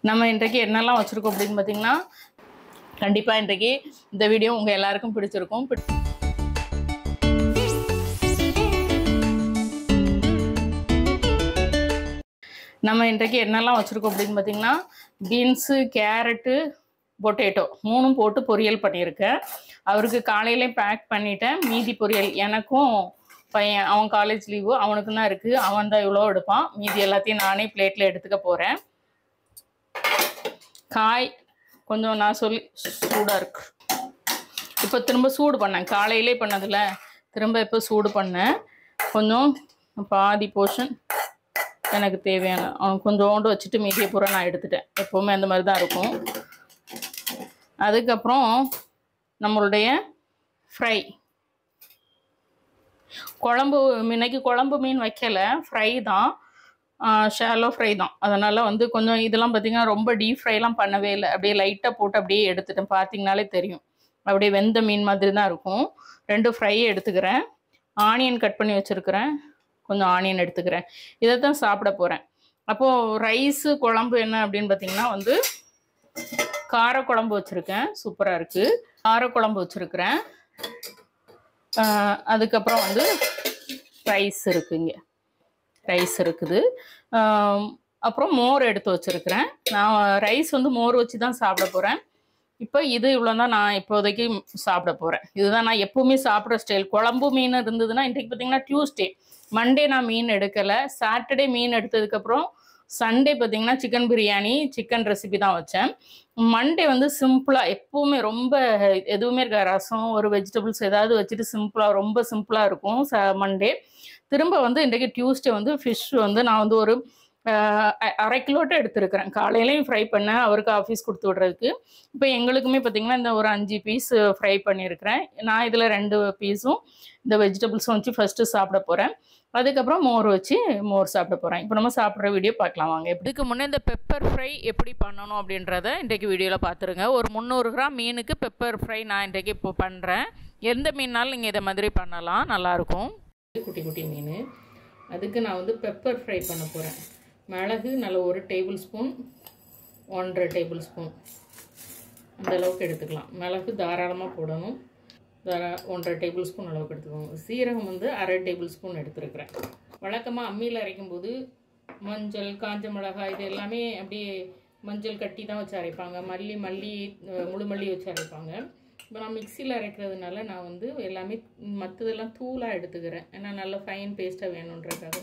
நம்ம இன்றைக்கு என்னெல்லாம் வச்சுருக்கோம் அப்படின்னு பார்த்தீங்கன்னா, கண்டிப்பாக இன்றைக்கு இந்த வீடியோ உங்கள் எல்லாருக்கும் பிடிச்சிருக்கும். நம்ம இன்றைக்கு என்னெல்லாம் வச்சுருக்கோம் அப்படின்னு பார்த்தீங்கன்னா, பீன்ஸு, கேரட்டு, பொட்டேட்டோ 3ம் போட்டு பொரியல் பண்ணியிருக்கேன். அவருக்கு காலையிலே பேக் பண்ணிட்டேன். மீதி பொரியல் எனக்கும் பையன் அவன் காலேஜ் லீவு அவனுக்கு தான் இருக்குது. அவன் தான் இவ்வளோ எடுப்பான். மீதி எல்லாத்தையும் நானே பிளேட்டில் எடுத்துக்க போகிறேன். காய் கொஞ்சம் நான் சொல்லி சூடாக இருக்கு. இப்போ திரும்ப சூடு பண்ணேன். காலையிலே பண்ணதில்ல திரும்ப இப்போ சூடு பண்ணேன். கொஞ்சம் பாதி போர்ஷன் எனக்கு தேவையான கொஞ்சோண்டு வச்சுட்டு மீதியை பூரா நான் எடுத்துட்டேன். எப்போவுமே அந்த மாதிரி தான் இருக்கும். அதுக்கப்புறம் நம்மளுடைய ஃப்ரை குழம்பு, இன்னைக்கு குழம்பு மீன் வைக்கலை, ஃப்ரை தான், ஷாலோ ஃப்ரை தான். அதனால் வந்து கொஞ்சம் இதெல்லாம் பார்த்திங்கன்னா ரொம்ப டீப் ஃப்ரைலாம் பண்ணவே இல்லை. அப்படியே லைட்டாக போட்டு அப்படியே எடுத்துட்டேன். பார்த்திங்கனாலே தெரியும் அப்படியே வெந்த மீன் மாதிரி தான் இருக்கும். 2 ஃப்ரை எடுத்துக்கிறேன். ஆனியன் கட் பண்ணி வச்சுருக்கிறேன். கொஞ்சம் ஆனியன் எடுத்துக்கிறேன். இதை தான் சாப்பிட போகிறேன். அப்போது ரைஸு குழம்பு என்ன அப்படின்னு பார்த்திங்கன்னா வந்து காரக்குழம்பு வச்சுருக்கேன். சூப்பராக இருக்குது. காரக்குழம்பு வச்சுருக்கிறேன். அதுக்கப்புறம் வந்து ரைஸ் இருக்குங்க. ரைஸ் இருக்குது. அப்புறம் மோர் எடுத்து வச்சுருக்கிறேன். நான் ரைஸ் வந்து மோர் வச்சு தான் சாப்பிட போகிறேன். இப்போ இது இவ்வளோ தான் நான் இப்போதைக்கு சாப்பிட போகிறேன். இதுதான் நான் எப்போவுமே சாப்பிட்ற ஸ்டைல். குழம்பு மீன் இருந்ததுன்னா இன்றைக்கி பார்த்திங்கன்னா டியூஸ்டே, மண்டே நான் மீன் எடுக்கலை. சாட்டர்டே மீன் எடுத்ததுக்கப்புறம் சண்டே பார்த்திங்கன்னா சிக்கன் பிரியாணி, சிக்கன் ரெசிபி தான் வச்சேன். மண்டே வந்து சிம்பிளாக எப்போவுமே ரொம்ப எதுவுமே இருக்காது. ரசம் ஒரு வெஜிடபிள்ஸ் ஏதாவது வச்சுட்டு சிம்பிளாக ரொம்ப சிம்பிளாக இருக்கும் மண்டே. திரும்ப வந்து இன்றைக்கி டியூஸ்டே வந்து ஃபிஷ் வந்து நான் வந்து ஒரு 1/2 கிலோட்ட எடுத்துருக்கிறேன். காலையிலையும் ஃப்ரை பண்ணேன் அவருக்கு ஆஃபீஸ் கொடுத்து விட்றதுக்கு. இப்போ எங்களுக்குமே பார்த்திங்கன்னா இந்த ஒரு 5 பீஸ் ஃப்ரை பண்ணியிருக்கிறேன். நான் இதில் 2 பீஸும் இந்த வெஜிடபிள்ஸும் வச்சு ஃபஸ்ட்டு சாப்பிட போகிறேன். அதுக்கப்புறம் மோர் வச்சு மோர் சாப்பிட போகிறேன். இப்போ நம்ம சாப்பிட்ற வீடியோ பார்க்கலாம் வாங்க. இதுக்கு முன்னே இந்த பெப்பர் ஃப்ரை எப்படி பண்ணணும் அப்படின்றத இன்றைக்கு வீடியோவில் பார்த்துருங்க. ஒரு 300 கிராம் மீனுக்கு பெப்பர் ஃப்ரை நான் இன்றைக்கு இப்போ பண்ணுறேன். எந்த மீனாலும் நீங்கள் இதை மாதிரி பண்ணலாம், நல்லாயிருக்கும். குட்டி குட்டி மீன். அதுக்கு நான் வந்து பெப்பர் ஃப்ரை பண்ண போகிறேன். மிளகு நல்ல 1 டேபிள் ஸ்பூன், 1.5 டேபிள் ஸ்பூன் அந்த அளவுக்கு எடுத்துக்கலாம். மிளகு தாராளமாக போடணும். 1.5 டேபிள் ஸ்பூன் அளவுக்கு எடுத்துக்கோங்க. சீரகம் வந்து 1/2 டேபிள் ஸ்பூன் எடுத்துருக்கிறேன். வழக்கமாக அம்மியில் அரைக்கும் போது மஞ்சள், காஞ்ச மிளகாய் இது எல்லாமே அப்படியே மஞ்சள் கட்டி தான் வச்சு அரைப்பாங்க. மல்லி முழு மல்லி வச்சு அரைப்பாங்க. இப்போ நான் மிக்சியில் அரைக்கிறதுனால நான் வந்து எல்லாமே மற்றதெல்லாம் தூளாக எடுத்துக்கிறேன். ஏன்னா நல்ல ஃபைன் பேஸ்ட்டாக வேணுன்றதுக்காக.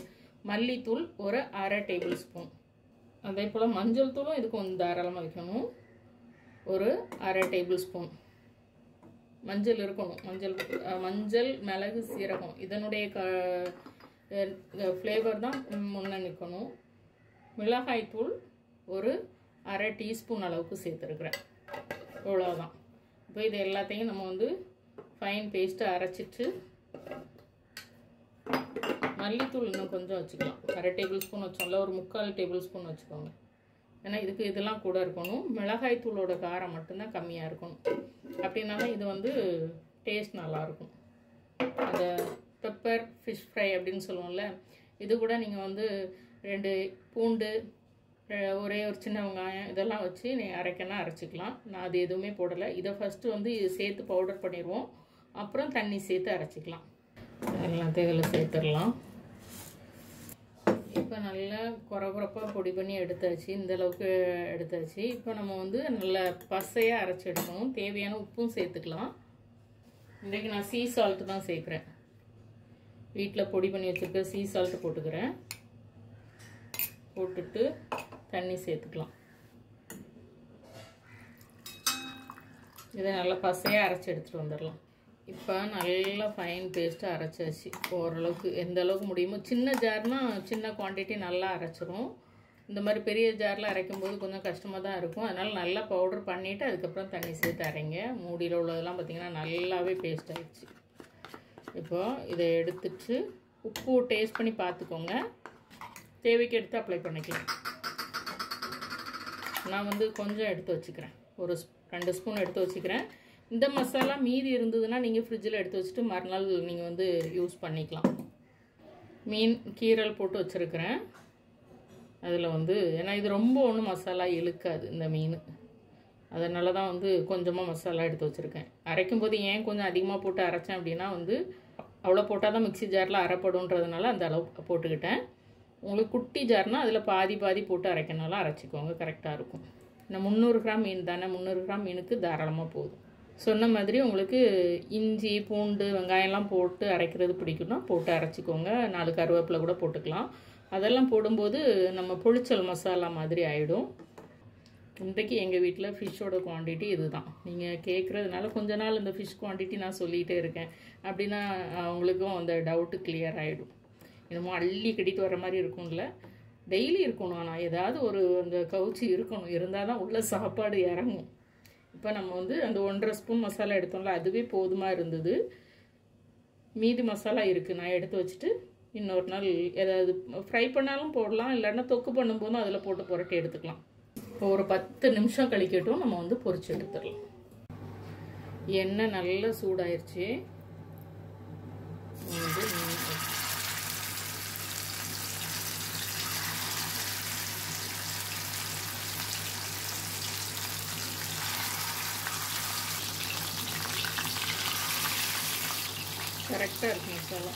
மல்லித்தூள் ஒரு 1/2 டேபிள் ஸ்பூன். அதே போல் மஞ்சள் தூளும் இதுக்கு வந்து தாராளமாக வைக்கணும். ஒரு 1/2 டேபிள் ஸ்பூன் மஞ்சள் இருக்கணும். மஞ்சள், மிளகு, சீரகம் இதனுடைய ஃப்ளேவர் தான் முன்னே நிற்கணும். மிளகாய்த்தூள் ஒரு 1/2 டீஸ்பூன் அளவுக்கு சேர்த்துருக்குறேன். இவ்வளோதான். இப்போ இது எல்லாத்தையும் நம்ம வந்து ஃபைன் பேஸ்ட்டு அரைச்சிட்டு, மல்லித்தூள் இன்னும் கொஞ்சம் வச்சுக்கலாம். 1/2 டேபிள் ஸ்பூன் வச்சோம்ல, ஒரு 3/4 டேபிள் ஸ்பூன் வச்சுக்கோங்க. ஏன்னா இதுக்கு இதெல்லாம் கூட இருக்கணும். மிளகாய் தூளோட காரம் மட்டும்தான் கம்மியாக இருக்கணும். அப்படின்னாலும் இது வந்து டேஸ்ட் நல்லாயிருக்கும். அந்த பெப்பர் ஃபிஷ் ஃப்ரை அப்படின்னு சொல்லுவோம்ல, இது கூட நீங்கள் வந்து 2 பூண்டு, ஒரே ஒரு சின்ன வெங்காயம் இதெல்லாம் வச்சு நீங்கள் அரைக்கணும், அரைச்சிக்கலாம். நான் அது எதுவுமே போடலை. இதை ஃபஸ்ட்டு வந்து சேர்த்து பவுடர் பண்ணிடுவோம். அப்புறம் தண்ணி சேர்த்து அரைச்சிக்கலாம். எல்லாத்தையும் இதில் சேர்த்துடலாம். இப்போ நல்லா குறகுறப்பாக பொடி பண்ணி எடுத்தாச்சு. இந்த அளவுக்கு எடுத்தாச்சு. இப்போ நம்ம வந்து நல்லா பசையாக அரைச்சி எடுக்கணும். தேவையான உப்பும் சேர்த்துக்கலாம். இன்றைக்கி நான் சீ சால்ட்டு தான் சேர்க்குறேன். வீட்டில் பொடி பண்ணி வச்சுருக்க சீ சால்ட்டு போட்டுக்கிறேன். போட்டுட்டு தண்ணி சேர்த்துக்கலாம். இதை நல்லா பசையாக அரைச்சி எடுத்துகிட்டு வந்துடலாம். இப்போ நல்லா ஃபைன் பேஸ்ட்டாக அரைச்சாச்சு. ஓரளவுக்கு எந்த அளவுக்கு முடியுமோ. சின்ன ஜார்னால் சின்ன குவான்டிட்டி நல்லா அரைச்சிரும். இந்த மாதிரி பெரிய ஜாரில் அரைக்கும்போது கொஞ்சம் கஷ்டமாக தான் இருக்கும். அதனால் நல்லா பவுடர் பண்ணிவிட்டு அதுக்கப்புறம் தண்ணி சேர்த்து அரைங்க. மூடியில் உள்ளதெல்லாம் பார்த்திங்கன்னா நல்லாவே பேஸ்ட் ஆகிடுச்சு. இப்போது இதை எடுத்துட்டு உப்பு டேஸ்ட் பண்ணி பார்த்துக்கோங்க. தேவைக்கு எடுத்து அப்ளை பண்ணிக்கலாம். நான் வந்து கொஞ்சம் எடுத்து வச்சுக்கிறேன். ஒரு 2 ஸ்பூன் எடுத்து வச்சுக்கிறேன். இந்த மசாலா மீதி இருந்ததுன்னா நீங்கள் ஃப்ரிட்ஜில் எடுத்து வச்சுட்டு மறுநாள் நீங்கள் வந்து யூஸ் பண்ணிக்கலாம். மீன் கீரல் போட்டு வச்சுருக்கிறேன். அதில் வந்து ஏன்னா இது ரொம்ப ஒன்றும் மசாலா இழுக்காது இந்த மீன், அதனால தான் வந்து கொஞ்சமாக மசாலா எடுத்து வச்சுருக்கேன். அரைக்கும் போது ஏன் கொஞ்சம் அதிகமாக போட்டு அரைச்சேன் அப்படின்னா வந்து அவ்வளோ போட்டால் தான் மிக்ஸி ஜாரில் அரைப்படுன்றதுனால அந்த அளவு போட்டுக்கிட்டேன். உங்களுக்கு குட்டி ஜார்னால் அதில் பாதி பாதி போட்டு அரைக்கனாலும் அரைச்சிக்கோங்க, கரெக்டாக இருக்கும். நான் 300 கிராம் மீன் தானே, 300 கிராம் மீனுக்கு தாராளமாக போதும். சொன்ன மாதிரி உங்களுக்கு இஞ்சி பூண்டு வெங்காயம்லாம் போட்டு அரைக்கிறது பிடிக்கும்னா போட்டு அரைச்சிக்கோங்க. 4 கருவேப்பிலை கூட போட்டுக்கலாம். அதெல்லாம் போடும்போது நம்ம புளிச்சல் மசாலா மாதிரி ஆகிடும். இன்றைக்கு எங்கள் வீட்டில் ஃபிஷ்ஷோட குவான்டிட்டி இது தான். நீங்கள் கேட்குறதுனால கொஞ்ச நாள் இந்த ஃபிஷ் குவான்டிட்டி நான் சொல்லிகிட்டே இருக்கேன். அப்படின்னா அவங்களுக்கும் அந்த டவுட்டு கிளியர் ஆகிடும். என்னமோ அள்ளி கட்டிட்டு வர மாதிரி இருக்கும்ல, டெய்லி இருக்கணும். ஆனால் ஏதாவது ஒரு அந்த கவுச்சி இருக்கணும், இருந்தால் தான் உள்ள சாப்பாடு இறங்கும். இப்போ நம்ம வந்து அந்த 1.5 ஸ்பூன் மசாலா எடுத்தோம்ல, அதுவே போதுமாக இருந்தது. மீதி மசாலா இருக்குது, நான் எடுத்து வச்சுட்டு இன்னொரு நாள் ஏதாவது ஃப்ரை பண்ணாலும் போடலாம், இல்லைன்னா தொக்கு பண்ணும்போதும் அதில் போட்டு புரட்டி எடுத்துக்கலாம். இப்போ ஒரு 10 நிமிஷம் கழிக்கட்டும், நம்ம வந்து பொரிச்சு எடுத்துடலாம். எண்ணெய் நல்லா சூடாயிருச்சு. வந்து கரெக்டாக இருக்கு மசாலா.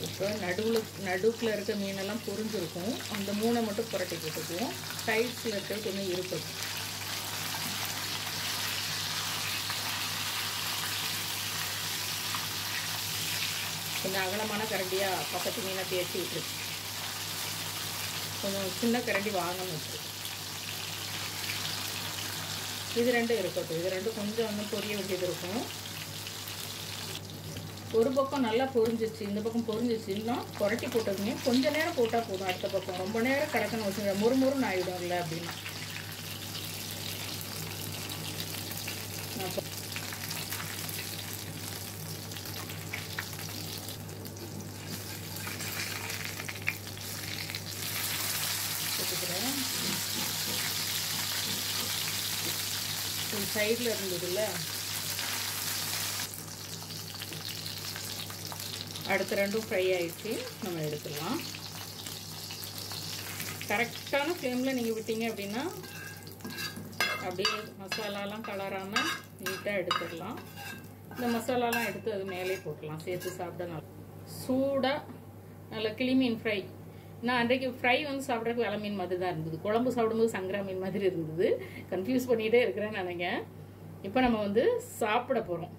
இப்போ நடுவில் இருக்க மீனெல்லாம் பொரிஞ்சிருக்கும். அந்த 3 மட்டும் புரட்டி போட்டுக்குவோம். சைட்ஸில் இருக்க கொஞ்சம் இருக்கும். கொஞ்சம் அகலமான கரண்டியாக பக்கத்து மீனை தேய்ச்சி விட்டுருக்கு. கொஞ்சம் சின்ன கரண்டி வாங்கணும் வச்சு. இது 2 இருக்கட்டும். இது 2 கொஞ்சம் வந்து பொரிய வேண்டியது இருக்கும். ஒரு பக்கம் நல்லா பொரிஞ்சிச்சு, இந்த பக்கம் பொரிஞ்சிச்சு. இன்னும் புரட்டி போட்டதுமே கொஞ்சம் நேரம் போட்டால் போதும். அடுத்த பக்கம் ரொம்ப நேரம் கிடக்கணும் வச்சுங்க, முறுமுறுன்னு ஆகிடும் இல்லை அப்படின்னா. சைடில் இருந்ததுல்ல, அடுத்த 2ம் ஃப்ரை ஆகிடுச்சு. நம்ம எடுத்துடலாம். கரெக்டான ஃப்ளேமில் நீங்கள் விட்டீங்க அப்படின்னா அப்படியே மசாலாலாம் கலராமல் நீட்டாக எடுத்துடலாம். இந்த மசாலாலாம் எடுத்து அது மேலே போட்டுடலாம், சேர்த்து சாப்பிட நல்லா சூடாக நல்லா கிளி மீன் ஃப்ரை. நான் அன்றைக்கு ஃப்ரை வந்து சாப்பிட்றதுக்கு வெலை மீன் மாதிரி தான் இருந்தது, குழம்பு சாப்பிடும்போது சங்கரா மீன் மாதிரி இருந்தது. கன்ஃபியூஸ் பண்ணிகிட்டே இருக்கிறேன்னு நினைக்கிறேன். இப்போ நம்ம வந்து சாப்பிட போகிறோம்.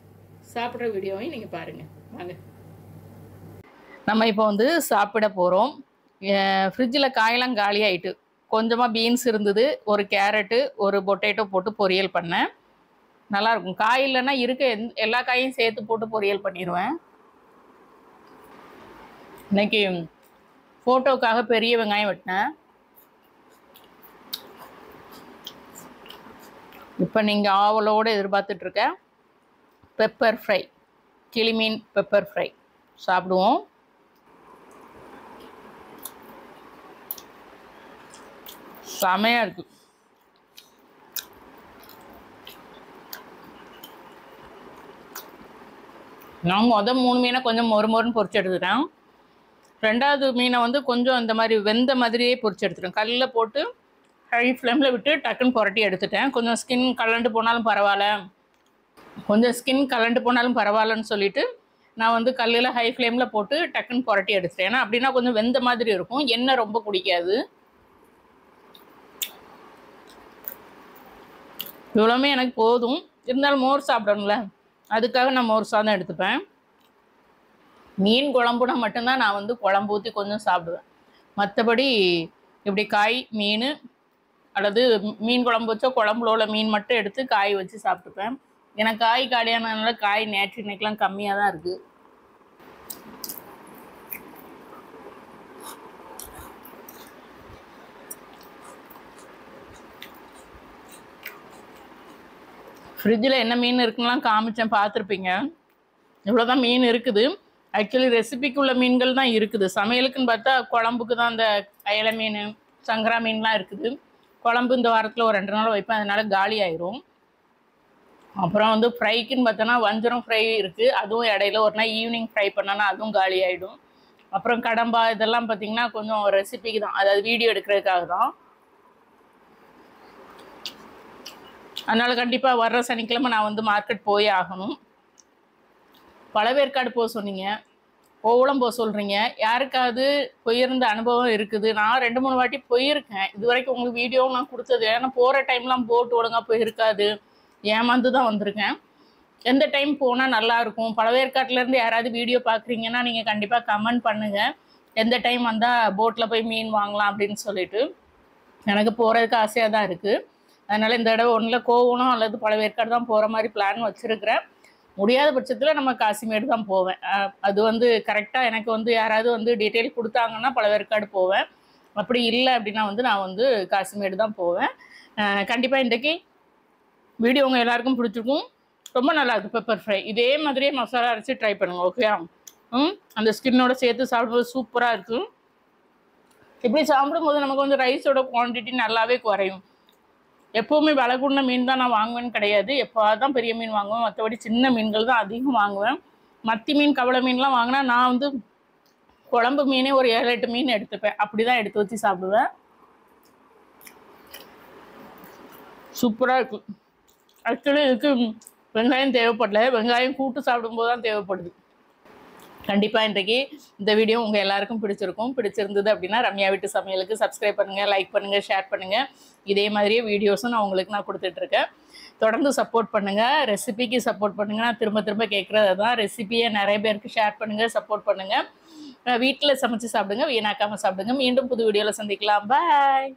சாப்பிட்ற வீடியோவையும் நீங்கள் பாருங்கள் வாங்க. நம்ம இப்போ வந்து சாப்பிட போகிறோம். ஃப்ரிட்ஜில் காயெல்லாம் காலி ஆகிட்டு, கொஞ்சமாக பீன்ஸ் இருந்தது, ஒரு கேரட்டு, ஒரு பொட்டேட்டோ போட்டு பொரியல் பண்ணேன். நல்லாயிருக்கும். காய் இல்லைன்னா இருக்க எல்லா காயும் சேர்த்து போட்டு பொரியல் பண்ணிடுவேன். இன்னைக்கு ஃபோட்டோக்காக பெரிய வெங்காயம் வெட்டினேன். இப்போ நீங்கள் ஆவலோடு எதிர்பார்த்துட்ருக்க பெப்பர் ஃப்ரை, கிளிமீன் பெப்பர் ஃப்ரை சாப்பிடுவோம். செமையாக இருக்குது. நான் மொதல் 3 மீனை கொஞ்சம் மொறுன்னு பொரிச்சு எடுத்துட்டேன். 2வது மீனை வந்து கொஞ்சம் இந்த மாதிரி வெந்த மாதிரியே பொரிச்சு எடுத்துட்டேன். கல்லில் போட்டு ஹை ஃப்ளேமில் விட்டு டக்குன்னு புரட்டி எடுத்துட்டேன். கொஞ்சம் ஸ்கின் கலண்டு போனாலும் பரவாயில்லன்னு சொல்லிட்டு நான் வந்து கல்லில் ஹை ஃப்ளேமில் போட்டு டக்குன்னு புரட்டி எடுத்துட்டேன். ஏன்னா அப்படின்னா கொஞ்சம் வெந்த மாதிரி இருக்கும், எண்ணெய் ரொம்ப குடிக்காது. இவ்வளோமே எனக்கு போதும். இருந்தாலும் மோர் சாப்பிடணும்ல, அதுக்காக நான் மோர் சாதம் எடுத்துப்பேன். மீன் குழம்புனா மட்டும்தான் நான் வந்து குழம்பு ஊற்றி கொஞ்சம் சாப்பிடுவேன். மற்றபடி இப்படி காய் மீன் அல்லது மீன் குழம்பு வச்சா குழம்புல உள்ள மீன் மட்டும் எடுத்து காய் வச்சு சாப்பிட்டுப்பேன். எனக்கு காய் காலியானதுனால காய் நேற்று இன்னைக்கெலாம் கம்மியாக தான் இருக்குது. ஃப்ரிட்ஜில் என்ன மீன் இருக்குன்னெலாம் காமிச்சேன், பார்த்துருப்பீங்க. இவ்வளோதான் மீன் இருக்குது. ஆக்சுவலி ரெசிபிக்கு உள்ள மீன்கள் தான் இருக்குது. சமையலுக்குன்னு பார்த்தா குழம்புக்கு தான் அந்த அயலை மீன் சங்கரா மீன்லாம் இருக்குது. குழம்பு இந்த வாரத்தில் ஒரு 2 நாள் வைப்பேன், அதனால காலி ஆயிரும். அப்புறம் வந்து ஃப்ரைக்குன்னு பார்த்தோன்னா வஞ்சரம் ஃப்ரை இருக்குது. அதுவும் இடையில ஒரு நாள் ஈவினிங் ஃப்ரை பண்ணோன்னா அதுவும் காலி ஆகிடும். அப்புறம் கடம்பா இதெல்லாம் பார்த்தீங்கன்னா கொஞ்சம் ரெசிபிக்கு தான், அதாவது வீடியோ எடுக்கிறதுக்காக தான். அதனால் கண்டிப்பாக வர்ற சனிக்கிழமை நான் வந்து மார்க்கெட் போய் ஆகணும். பழவேற்காடு போக சொன்னீங்க, கோவளம் போக சொல்கிறீங்க. யாருக்காவது போயிருந்த அனுபவம் இருக்குது? நான் 2-3 வாட்டி போயிருக்கேன். இது வரைக்கும் உங்களுக்கு வீடியோவும் நான் கொடுத்தது. ஏன்னா போகிற டைம்லாம் போட்டு ஒழுங்காக போயிருக்காது, ஏமாந்து தான் வந்திருக்கேன். எந்த டைம் போனால் நல்லாயிருக்கும்? பழவேற்காட்டிலேருந்து யாராவது வீடியோ பார்க்குறீங்கன்னா நீங்கள் கண்டிப்பாக கமெண்ட் பண்ணுங்கள். எந்த டைம் வந்தால் போட்டில் போய் மீன் வாங்கலாம் அப்படின்னு சொல்லிட்டு. எனக்கு போகிறதுக்கு ஆசையாக தான் இருக்குது. அதனால் இந்த தடவை ஒன்றில் கோவளம் அல்லது பழவேற்காடு தான் போகிற மாதிரி பிளான் வச்சுருக்கிறேன். முடியாத பட்சத்தில் நம்ம காசிமேடு தான் போவேன். அது வந்து கரெக்டாக எனக்கு வந்து யாராவது வந்து டீட்டெயில் கொடுத்தாங்கன்னா பழவேற்காடு போவேன். அப்படி இல்லை அப்படின்னா வந்து நான் வந்து காசிமேடு தான் போவேன். கண்டிப்பாக இன்றைக்கி வீடியோ உங்கள் எல்லாருக்கும் பிடிச்சிருக்கும். ரொம்ப நல்லா இருக்குது பெப்பர் ஃப்ரை. இதே மாதிரியே மசாலா அரைச்சி ட்ரை பண்ணுங்கள், ஓகே? அந்த ஸ்கின்னோட சேர்த்து சாப்பிடும்போது சூப்பராக இருக்குது. இப்படி சாப்பிடும்போது நமக்கு வந்து ரைஸோட குவான்டிட்டி நல்லாவே குறையும். எப்போவுமே விலை கூடின மீன் தான் நான் வாங்குவேன்னு கிடையாது. எப்போ தான் பெரிய மீன் வாங்குவேன், மற்றபடி சின்ன மீன்கள் தான் அதிகம் வாங்குவேன். மத்தி மீன் கவளை மீன்லாம் வாங்கினா நான் வந்து குழம்பு மீனே ஒரு 7-8 மீன் எடுத்துப்பேன். அப்படி தான் எடுத்து வச்சு சாப்பிடுவேன். சூப்பராக இருக்குது. ஆக்சுவலி இதுக்கு வெங்காயம் தேவைப்படல, வெங்காயம் கூட்டு சாப்பிடும்போது தான் தேவைப்படுது. கண்டிப்பாக இன்றைக்கி இந்த வீடியோ உங்கள் எல்லாருக்கும் பிடிச்சிருக்கும். பிடிச்சிருந்தது அப்படின்னா ரம்யா வீட்டு சமையலுக்கு சப்ஸ்கிரைப் பண்ணுங்கள், லைக் பண்ணுங்கள், ஷேர் பண்ணுங்கள். இதே மாதிரியே வீடியோஸும் நான் கொடுத்துட்ருக்கேன். தொடர்ந்து சப்போர்ட் பண்ணுங்கள், ரெசிபிக்கு சப்போர்ட் பண்ணுங்கள். நான் திரும்ப திரும்ப கேட்குறது தான், ரெசிபியை நிறைய பேருக்கு ஷேர் பண்ணுங்கள், சப்போர்ட் பண்ணுங்கள். வீட்டில் சமைச்சு சாப்பிடுங்க, வீணாக்காமல் சாப்பிடுங்க. மீண்டும் புது வீடியோவில் சந்திக்கலாம். பாய்.